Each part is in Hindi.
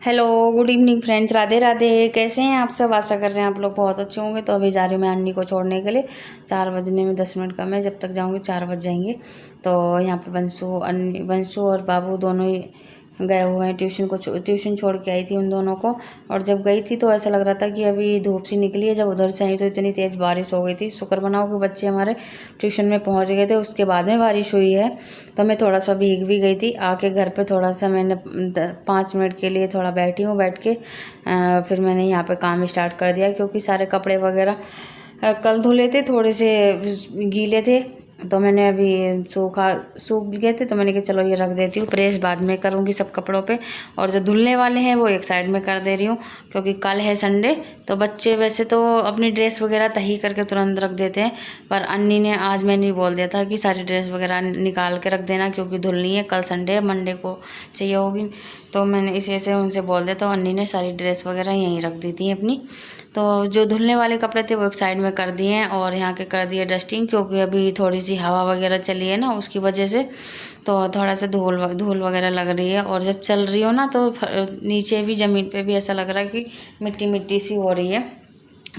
Hello, good evening friends. Radhe Radhe. कैसे हैं आप सब? आशा कर रहे हैं आप लोग बहुत अच्छे होंगे। तो अभी जा रही हूँ मैं अन्नी को छोड़ने के लिए। 4 बजने में 10 मिनट कम है, जब तक जाऊँगी 4 बज जाएंगे। तो यहाँ पे बंसू और बाबू दोनों ही गए हुए हैं ट्यूशन छोड़ के आई थी उन दोनों को। और जब गई थी तो ऐसा लग रहा था कि अभी धूप सी निकली है। जब उधर से आई तो इतनी तेज़ बारिश हो गई थी। शुक्र बनाओ कि बच्चे हमारे ट्यूशन में पहुंच गए थे, उसके बाद में बारिश हुई है। तो मैं थोड़ा सा भीग भी गई थी। आके घर पे थोड़ा सा मैंने 5 मिनट के लिए थोड़ा बैठी हूँ। बैठ के फिर मैंने यहाँ पे काम स्टार्ट कर दिया, क्योंकि सारे कपड़े वगैरह कल धुले थे, थोड़े से गीले थे। तो मैंने अभी सूख गए थे, तो मैंने कहा चलो ये रख देती हूँ, प्रेस बाद में करूँगी सब कपड़ों पे। और जो धुलने वाले हैं वो एक साइड में कर दे रही हूँ, क्योंकि कल है संडे। तो बच्चे वैसे तो अपनी ड्रेस वगैरह तही करके तुरंत रख देते हैं, पर अन्नी ने आज मैंने बोल दिया था कि सारी ड्रेस वगैरह निकाल के रख देना, क्योंकि धुलनी है। कल संडे है, मंडे को चाहिए होगी। तो मैंने इसी से उनसे बोल दिया, तो अन्नी ने सारी ड्रेस वगैरह यहीं रख दी थी अपनी। तो जो धुलने वाले कपड़े थे वो एक साइड में कर दिए हैं, और यहाँ के कर दिए डस्टिंग, क्योंकि अभी थोड़ी सी हवा वगैरह चली है ना, उसकी वजह से तो थोड़ा सा धूल वगैरह लग रही है। और जब चल रही हो ना तो नीचे भी ज़मीन पे भी ऐसा लग रहा है कि मिट्टी मिट्टी सी हो रही है।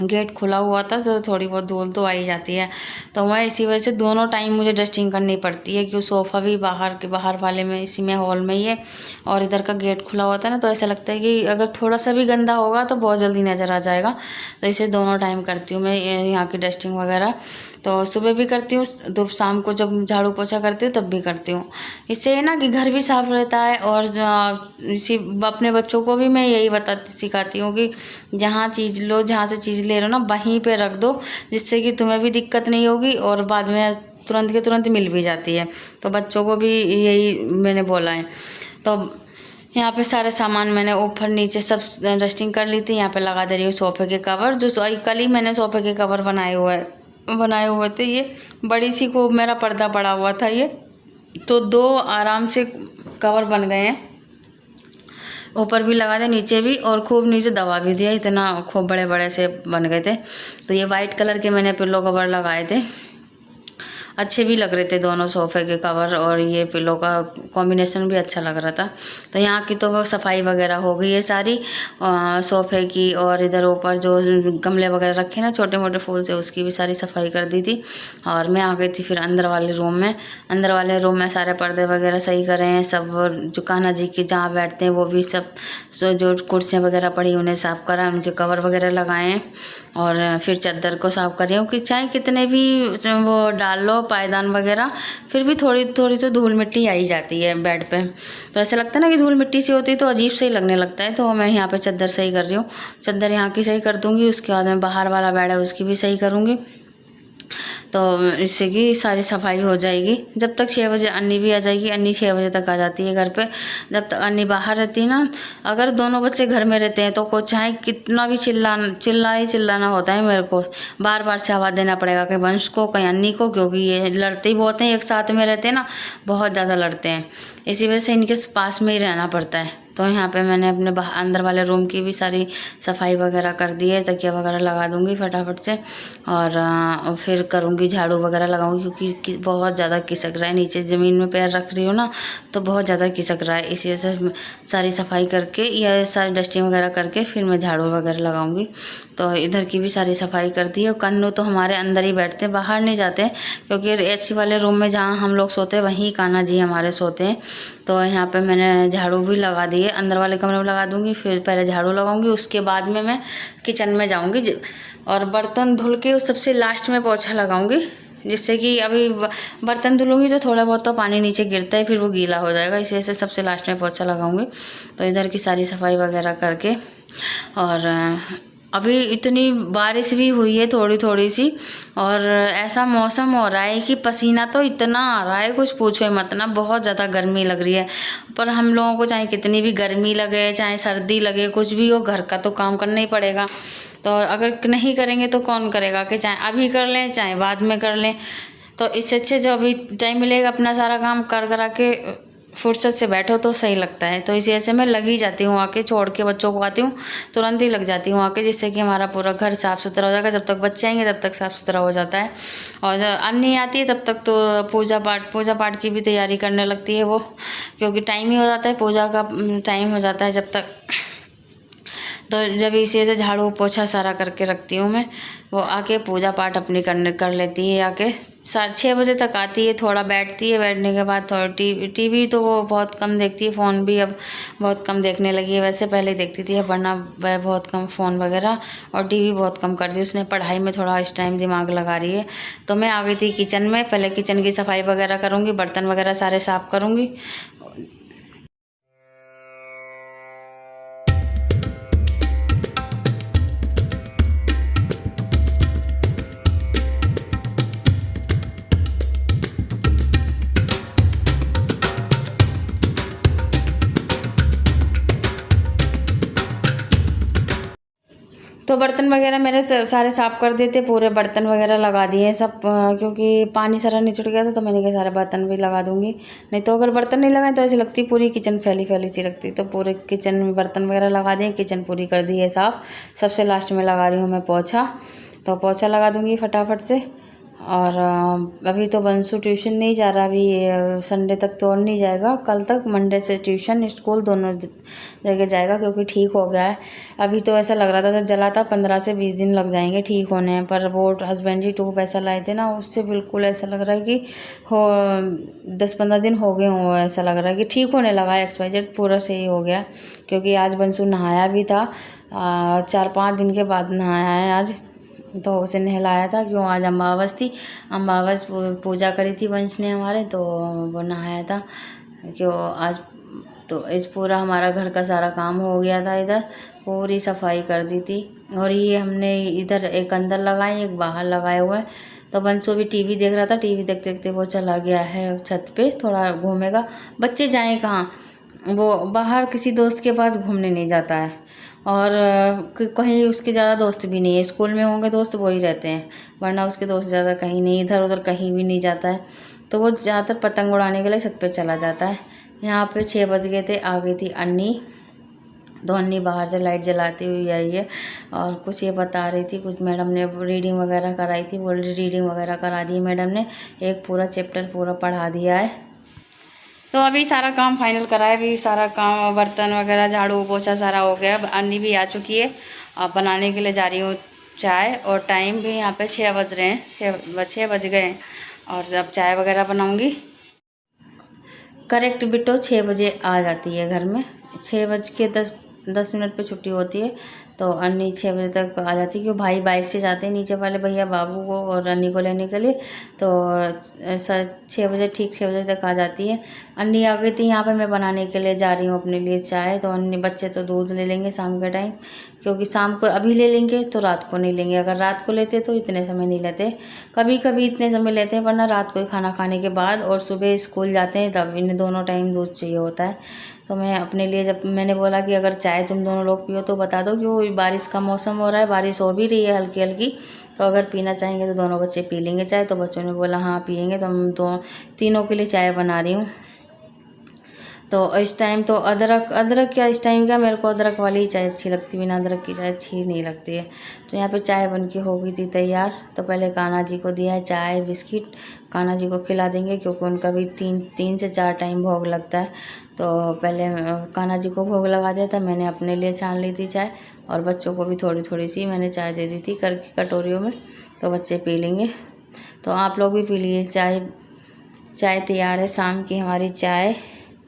गेट खुला हुआ था तो थोड़ी बहुत धूल तो आई जाती है। तो मैं इसी वजह से दोनों टाइम मुझे डस्टिंग करनी पड़ती है, क्योंकि सोफ़ा भी बाहर वाले में, इसी में हॉल में ही है, और इधर का गेट खुला हुआ था ना, तो ऐसा लगता है कि अगर थोड़ा सा भी गंदा होगा तो बहुत जल्दी नज़र आ जाएगा। तो इसे दोनों टाइम करती हूँ मैं यहाँ की डस्टिंग वगैरह। तो सुबह भी करती हूँ, तो शाम को जब झाड़ू पोछा करती हूँ तब भी करती हूँ। इससे ना कि घर भी साफ रहता है। और इसी अपने बच्चों को भी मैं यही सिखाती हूँ कि जहाँ से चीज़ ले रहे हो ना, वहीं पे रख दो, जिससे कि तुम्हें भी दिक्कत नहीं होगी और बाद में तुरंत के तुरंत मिल भी जाती है। तो बच्चों को भी यही मैंने बोला है। तो यहाँ पे सारे सामान मैंने ऊपर नीचे सब डस्टिंग कर ली थी। यहाँ पे लगा दे रही हूँ सोफ़े के कवर, जो कल ही मैंने सोफ़े के कवर बनाए हुए थे। ये बड़ी सी खूब मेरा पर्दा पड़ा हुआ था ये, तो 2 आराम से कवर बन गए हैं। ऊपर भी लगा दिया, नीचे भी, और खूब नीचे दबा भी दिया, इतना खूब बड़े बड़े से बन गए थे। तो ये वाइट कलर के मैंने पिल्लो कवर लगाए थे, अच्छे भी लग रहे थे दोनों सोफ़े के कवर, और ये पिलो का कॉम्बिनेशन भी अच्छा लग रहा था। तो यहाँ की तो सफाई वगैरह हो गई है सारी सोफ़े की। और इधर ऊपर जो गमले वगैरह रखे ना छोटे मोटे फूल से, उसकी भी सारी सफाई कर दी थी। और मैं आ गई थी फिर अंदर वाले रूम में सारे पर्दे वगैरह सही करे हैं सब। जो कान्हा जी की जहाँ बैठते हैं वो भी सब, जो कुर्सियाँ वगैरह पड़ी उन्हें साफ़ करा, उनके कवर वगैरह लगाए हैं। और फिर चादर को साफ़ कर रही हूँ कि चाहे कितने भी वो डाल लो पायदान वगैरह, फिर भी थोड़ी थोड़ी तो धूल मिट्टी आई जाती है बेड पे। तो ऐसा लगता है ना कि धूल मिट्टी सी होती है, तो अजीब से ही लगने लगता है। तो मैं यहाँ पे चादर सही कर रही हूँ, चादर यहाँ की सही कर दूँगी, उसके बाद मैं बाहर वाला बेड है उसकी भी सही करूँगी। तो इससे कि सारी सफाई हो जाएगी। जब तक 6 बजे अन्नी भी आ जाएगी। अन्नी 6 बजे तक आ जाती है घर पे। जब तक अन्नी बाहर रहती है ना, अगर दोनों बच्चे घर में रहते हैं तो को चाहे कितना भी चिल्लाना होता है मेरे को, बार बार से आवाज़ देना पड़ेगा, कहीं वंश को कहीं अन्नी को, क्योंकि ये लड़ते ही बहुत हैं, एक साथ में रहते हैं ना, बहुत ज़्यादा लड़ते हैं। इसी वजह से इनके पास में ही रहना पड़ता है। तो यहाँ पे मैंने अपने अंदर वाले रूम की भी सारी सफाई वगैरह कर दी है, तकिया वगैरह लगा दूँगी फटाफट से। और फिर करूँगी झाड़ू वगैरह लगाऊँगी, क्योंकि बहुत ज़्यादा खिसक रहा है, नीचे ज़मीन में पैर रख रही हूँ ना तो बहुत ज़्यादा खिसक रहा है। इसी वजह से सारी सफाई करके या सारी डस्टिंग वगैरह करके फिर मैं झाड़ू वगैरह लगाऊँगी। तो इधर की भी सारी सफाई कर दी है। कन्नू तो हमारे अंदर ही बैठते हैं, बाहर नहीं जाते, क्योंकि एसी वाले रूम में जहाँ हम लोग सोते हैं वहीं कान्हा जी हमारे सोते हैं। तो यहाँ पे मैंने झाड़ू भी लगा दी है, अंदर वाले कमरे में लगा दूँगी, फिर पहले झाड़ू लगाऊंगी, उसके बाद में मैं किचन में जाऊँगी और बर्तन धुल के सबसे लास्ट में पोछा लगाऊंगी, जिससे कि अभी बर्तन धुलूँगी तो थोड़ा बहुत तो पानी नीचे गिरता है, फिर वो गीला हो जाएगा, इसी से सबसे लास्ट में पोछा लगाऊंगी। तो इधर की सारी सफाई वगैरह करके, और अभी इतनी बारिश भी हुई है थोड़ी थोड़ी सी, और ऐसा मौसम हो रहा है कि पसीना तो इतना आ रहा है कुछ पूछो ही मत ना, बहुत ज़्यादा गर्मी लग रही है। पर हम लोगों को चाहे कितनी भी गर्मी लगे, चाहे सर्दी लगे, कुछ भी हो, घर का तो काम करना ही पड़ेगा। तो अगर नहीं करेंगे तो कौन करेगा, कि चाहे अभी कर लें चाहे बाद में कर लें। तो इससे अच्छे जो अभी टाइम मिलेगा अपना सारा काम करा के फुर्सत से बैठो तो सही लगता है। तो इसी ऐसे मैं लग ही जाती हूँ, आके छोड़ के बच्चों को आती हूँ, तुरंत ही लग जाती हूँ आके, जिससे कि हमारा पूरा घर साफ़ सुथरा हो जाएगा। जब तक बच्चे आएंगे तब तक साफ़ सुथरा हो जाता है। और अन्नी आती है तब तक तो पूजा पाठ की भी तैयारी करने लगती है वो, क्योंकि टाइम ही हो जाता है, पूजा का टाइम हो जाता है जब तक तो जब इसी से झाड़ू पोछा सारा करके रखती हूँ मैं, वो आके पूजा पाठ अपनी कर लेती है। आके 6:30 तक आती है, थोड़ा बैठती है, बैठने के बाद थोड़ा टीवी तो वो बहुत कम देखती है, फ़ोन भी अब बहुत कम देखने लगी है। वैसे पहले देखती थी, वरना वह बहुत कम फ़ोन वगैरह और टीवी बहुत कम कर दी उसने। पढ़ाई में थोड़ा इस टाइम दिमाग लगा रही है। तो मैं आ गई थी किचन में, पहले किचन की सफाई वगैरह करूँगी, बर्तन वगैरह सारे साफ़ करूँगी। तो बर्तन वगैरह मेरे सारे साफ़ कर देते, पूरे बर्तन वगैरह लगा दिए सब, क्योंकि पानी सारा निचुड़ गया था। तो मैंने कहा सारे बर्तन भी लगा दूंगी, नहीं तो अगर बर्तन नहीं लगाए तो ऐसी लगती पूरी किचन फैली फैली सी लगती। तो पूरे किचन में बर्तन वगैरह लगा दिए, किचन पूरी कर दी है साफ़। सबसे लास्ट में लगा रही हूँ मैं पोछा, तो पोछा लगा दूँगी फटाफट से। और अभी तो बंसू ट्यूशन नहीं जा रहा, अभी संडे तक तो और नहीं जाएगा, कल तक मंडे से ट्यूशन स्कूल दोनों जगह जाएगा, क्योंकि ठीक हो गया है। अभी तो ऐसा लग रहा था जब जला था 15 से 20 दिन लग जाएंगे ठीक होने हैं, पर वो हस्बैंड जी 2 पैसा लाए थे ना, उससे बिल्कुल ऐसा लग रहा है कि हो 10-15 दिन हो गए हों, ऐसा लग रहा है कि ठीक होने लगा है। XYZ पूरा सही हो गया, क्योंकि आज बंसू नहाया भी था, 4-5 दिन के बाद नहाया है आज। तो उसे नहलाया था, क्यों आज अमावस थी, अमावस पूजा करी थी वंश ने हमारे, तो वो नहाया था क्यों आज। तो इस पूरा हमारा घर का सारा काम हो गया था, इधर पूरी सफाई कर दी थी। और ये हमने इधर एक अंदर लगाए, एक बाहर लगाए हुए हैं। तो बंसू भी टीवी देख रहा था, टीवी देखते देखते वो चला गया है छत पे, थोड़ा घूमेगा। बच्चे जाएँ कहाँ, वो बाहर किसी दोस्त के पास घूमने नहीं जाता है, और कहीं उसके ज़्यादा दोस्त भी नहीं है। स्कूल में होंगे दोस्त वही रहते हैं, वरना उसके दोस्त ज़्यादा कहीं नहीं, इधर उधर कहीं भी नहीं जाता है। तो वो ज़्यादातर पतंग उड़ाने के लिए छत पे चला जाता है। यहाँ पे 6 बज गए थे, आ गई थी अन्नी। तो अन्नी बाहर से लाइट जलाती हुई आई है, और कुछ ये बता रही थी, कुछ मैडम ने रीडिंग वगैरह कराई थी, बोल रही रीडिंग वगैरह करा दी मैडम ने, एक पूरा चैप्टर पूरा पढ़ा दिया है। तो अभी सारा काम फाइनल करा है, अभी सारा काम बर्तन वगैरह झाड़ू पोछा सारा हो गया। अब अन्नी भी आ चुकी है, अब बनाने के लिए जा रही हूँ चाय। और टाइम भी यहाँ पे 6 बज रहे हैं, 6 बज गए हैं, और जब चाय वगैरह बनाऊँगी करेक्ट बिट्टो 6 बजे आ जाती है घर में। 6:10 पे छुट्टी होती है, तो अन्नी 6 बजे तक आ जाती है, क्योंकि भाई बाइक से जाते हैं नीचे वाले भैया बाबू को और अन्नी को लेने के लिए। तो 6 बजे, ठीक 6 बजे तक आ जाती है। अन्नी आ गई थी, यहाँ पे मैं बनाने के लिए जा रही हूँ अपने लिए चाय। तो अन्नी बच्चे तो दूध ले लेंगे शाम के टाइम, क्योंकि शाम को अभी ले लेंगे तो रात को नहीं लेंगे। अगर रात को लेते तो इतने समय नहीं लेते, कभी कभी इतने समय लेते हैं, वरना रात को ही खाना खाने के बाद और सुबह स्कूल जाते हैं, तब इन्हें दोनों टाइम दूध चाहिए होता है। तो मैं अपने लिए, जब मैंने बोला कि अगर चाय तुम दोनों लोग पियो तो बता दो, क्योंकि बारिश का मौसम हो रहा है, बारिश हो भी रही है हल्की हल्की, तो अगर पीना चाहेंगे तो दोनों बच्चे पी लेंगे चाय। तो बच्चों ने बोला हाँ पियेंगे, तो हम तीनों के लिए चाय बना रही हूँ। तो इस टाइम तो अदरक क्या, इस टाइम क्या, मेरे को अदरक वाली ही चाय अच्छी लगती है, बिना अदरक की चाय अच्छी नहीं लगती है। तो यहाँ पे चाय बन के हो गई थी तैयार। तो पहले कान्हा जी को दिया है चाय बिस्किट, कान्हा जी को खिला देंगे, क्योंकि उनका भी 3 से 4 टाइम भोग लगता है। तो पहले कान्हा जी को भोग लगा दिया था, मैंने अपने लिए छान ली थी चाय, और बच्चों को भी थोड़ी थोड़ी सी मैंने चाय दे दी थी करके कटोरियों में, तो बच्चे पी लेंगे। तो आप लोग भी पी लीजिए चाय। चाय तैयार है, शाम की हमारी चाय,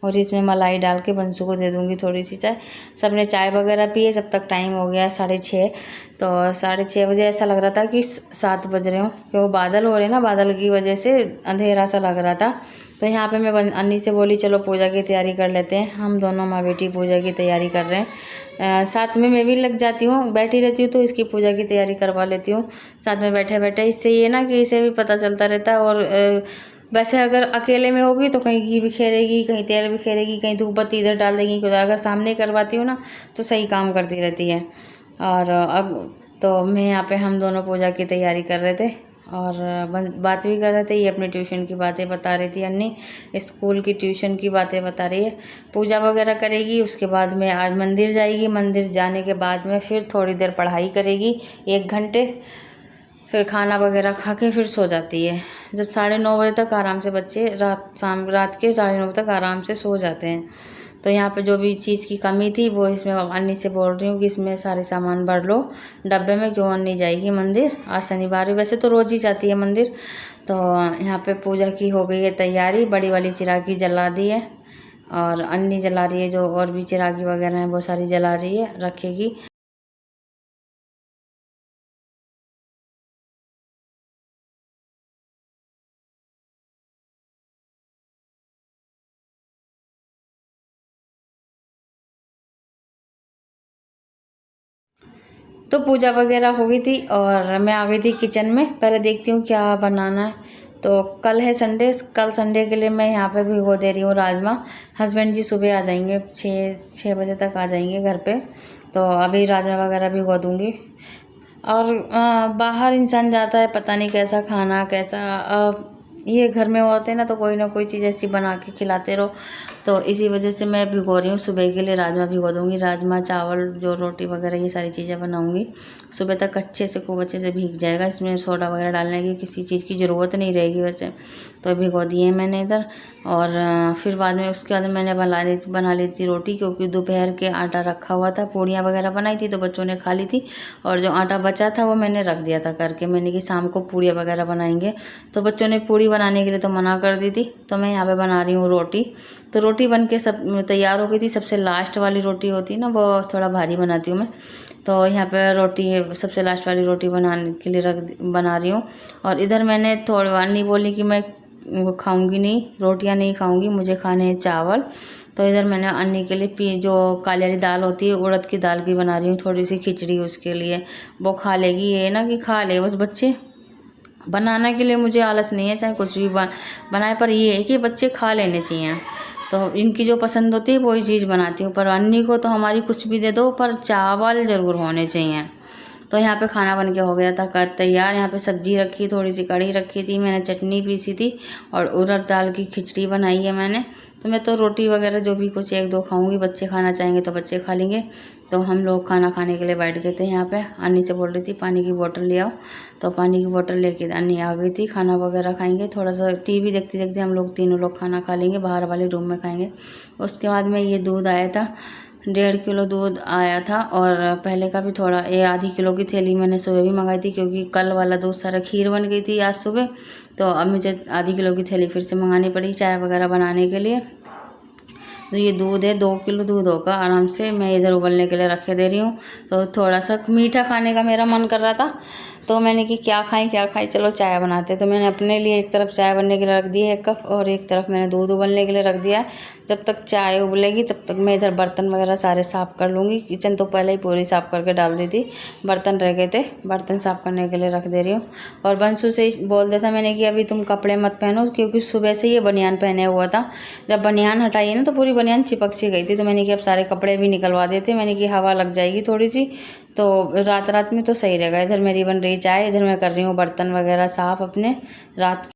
और इसमें मलाई डाल के बंसू को दे दूँगी थोड़ी सी चाय। सबने चाय वगैरह पी है, जब तक टाइम हो गया 6:30। तो 6:30 बजे ऐसा लग रहा था कि 7 बज रहे हो, कि वो बादल हो रहे ना, बादल की वजह से अंधेरा सा लग रहा था। तो यहाँ पे मैं अन्नी से बोली चलो पूजा की तैयारी कर लेते हैं। हम दोनों माँ बेटी पूजा की तैयारी कर रहे हैं, साथ में मैं भी लग जाती हूँ, बैठी रहती हूँ तो इसकी पूजा की तैयारी करवा लेती हूँ साथ में बैठे बैठे। इससे ये ना कि इसे भी पता चलता रहता है। और वैसे अगर अकेले में होगी तो कहीं घी बिखेरेगी, कहीं तेल बिखेरेगी, कहीं धूप बत्ती इधर डाल देगी, तो अगर सामने करवाती हूँ ना तो सही काम करती रहती है। और अब तो मैं यहाँ पे, हम दोनों पूजा की तैयारी कर रहे थे और बात भी कर रहे थे। ये अपनी ट्यूशन की बातें बता रही थी, अन्नी स्कूल की ट्यूशन की बातें बता रही है। पूजा वगैरह करेगी, उसके बाद में आज मंदिर जाएगी, मंदिर जाने के बाद में फिर थोड़ी देर पढ़ाई करेगी 1 घंटे, फिर खाना वगैरह खा के फिर सो जाती है। जब 9:30 बजे तक आराम से बच्चे रात के 9:30 तक आराम से सो जाते हैं। तो यहाँ पे जो भी चीज़ की कमी थी वो इसमें अन्नी से बोल रही हूँ कि इसमें सारे सामान भर लो डब्बे में, क्यों अन्नी जाएगी मंदिर आज शनिवार है, वैसे तो रोज़ ही जाती है मंदिर। तो यहाँ पे पूजा की हो गई है तैयारी, बड़ी वाली चिरागी जला दी है और अन्नी जला रही है, जो और भी चिरागी वगैरह हैं वो सारी जला रही है, रखेगी। तो पूजा वगैरह हो गई थी और मैं आ गई थी किचन में, पहले देखती हूँ क्या बनाना है। तो कल है संडे, कल संडे के लिए मैं यहाँ पे भिगो दे रही हूँ राजमा। हस्बैंड जी सुबह आ जाएंगे, 6 बजे तक आ जाएंगे घर पे, तो अभी राजमा वगैरह भिगो दूँगी। और बाहर इंसान जाता है, पता नहीं कैसा खाना कैसा, ये घर में होते हैं ना तो कोई ना कोई चीज़ ऐसी बना के खिलाते रहो, तो इसी वजह से मैं भिगो रही हूँ। सुबह के लिए राजमा भिगो दूँगी, राजमा चावल जो रोटी वगैरह ये सारी चीज़ें बनाऊँगी। सुबह तक अच्छे से खूब अच्छे से भीग जाएगा, इसमें सोडा वगैरह डालने की किसी चीज़ की ज़रूरत नहीं रहेगी वैसे। तो भिगो दिए मैंने इधर, और फिर बाद में उसके बाद मैंने बना ली थी रोटी, क्योंकि दोपहर के आटा रखा हुआ था, पूड़ियाँ वगैरह बनाई थी तो बच्चों ने खा ली थी, और जो आटा बचा था वो मैंने रख दिया था करके, मैंने कि शाम को पूड़ियाँ वगैरह बनाएंगे। तो बच्चों ने पूड़ी बनाने के लिए तो मना कर दी थी, तो मैं यहाँ पे बना रही हूँ रोटी। तो रोटी बन के सब तैयार हो गई थी, सबसे लास्ट वाली रोटी होती है ना वो थोड़ा भारी बनाती हूँ मैं, तो यहाँ पे रोटी सबसे लास्ट वाली रोटी बनाने के लिए बना रही हूँ। और इधर मैंने थोड़ी वानी बोली कि मैं वो खाऊंगी नहीं, रोटियाँ नहीं खाऊंगी, मुझे खाने हैं चावल। तो इधर मैंने अन्नी के लिए जो काली वाली दाल होती है उड़द की दाल की बना रही हूँ, थोड़ी सी खिचड़ी उसके लिए, वो खा लेगी। ये ना कि खा ले बस बच्चे, बनाने के लिए मुझे आलस नहीं है, चाहे कुछ भी बनाए, पर ये है कि बच्चे खा लेने चाहिए। तो इनकी जो पसंद होती है वही चीज़ बनाती हूँ, पर अन्नी को तो हमारी कुछ भी दे दो पर चावल ज़रूर होने चाहिए। तो यहाँ पे खाना बन के हो गया था तैयार। यहाँ पे सब्जी रखी, थोड़ी सी कढ़ी रखी थी, मैंने चटनी पीसी थी और उड़द दाल की खिचड़ी बनाई है मैंने। तो मैं तो रोटी वगैरह जो भी कुछ 1-2 खाऊंगी, बच्चे खाना चाहेंगे तो बच्चे खा लेंगे। तो हम लोग खाना खाने के लिए बैठ गए थे यहाँ पे। अन्नी से बोल रही थी पानी की बोतल ले आओ, तो पानी की बोतल लेके अन्नी आ गई थी। खाना वगैरह खाएंगे, थोड़ा सा टीवी देखते देखते हम लोग तीनों लोग खाना खा लेंगे, बाहर वाले रूम में खाएंगे। उसके बाद में ये दूध आया था, 1.5 किलो दूध आया था, और पहले का भी थोड़ा, ये आधी किलो की थैली मैंने सुबह भी मंगाई थी, क्योंकि कल वाला दूध सारा खीर बन गई थी आज सुबह, तो अब मुझे आधी किलो की थैली फिर से मंगानी पड़ी चाय वगैरह बनाने के लिए। तो ये दूध है, 2 किलो दूध होगा आराम से, मैं इधर उबलने के लिए रखे दे रही हूँ। तो थोड़ा सा मीठा खाने का मेरा मन कर रहा था, तो मैंने कि क्या खाएं चलो चाय बनाते। तो मैंने अपने लिए एक तरफ चाय बनने के लिए रख दी है 1 कप, और एक तरफ मैंने दूध उबलने के लिए रख दिया है। जब तक चाय उबलेगी तब तक मैं इधर बर्तन वगैरह सारे साफ़ कर लूँगी। किचन तो पहले ही पूरी साफ़ करके डाल दी थी, बर्तन रह गए थे, बर्तन साफ़ करने के लिए रख दे रही हूँ। और बंसू से बोल दिया था मैंने कि अभी तुम कपड़े मत पहनो, क्योंकि सुबह से ये बनियान पहने हुआ था। जब बनियान हटाई ना तो पूरी बनियान चिपक सी गई थी, तो मैंने कि अब सारे कपड़े भी निकलवा देते, मैंने कि हवा लग जाएगी थोड़ी सी, तो रात में तो सही रहेगा। इधर मेरी बन रही चाय, इधर मैं कर रही हूँ बर्तन वगैरह साफ़ अपने रात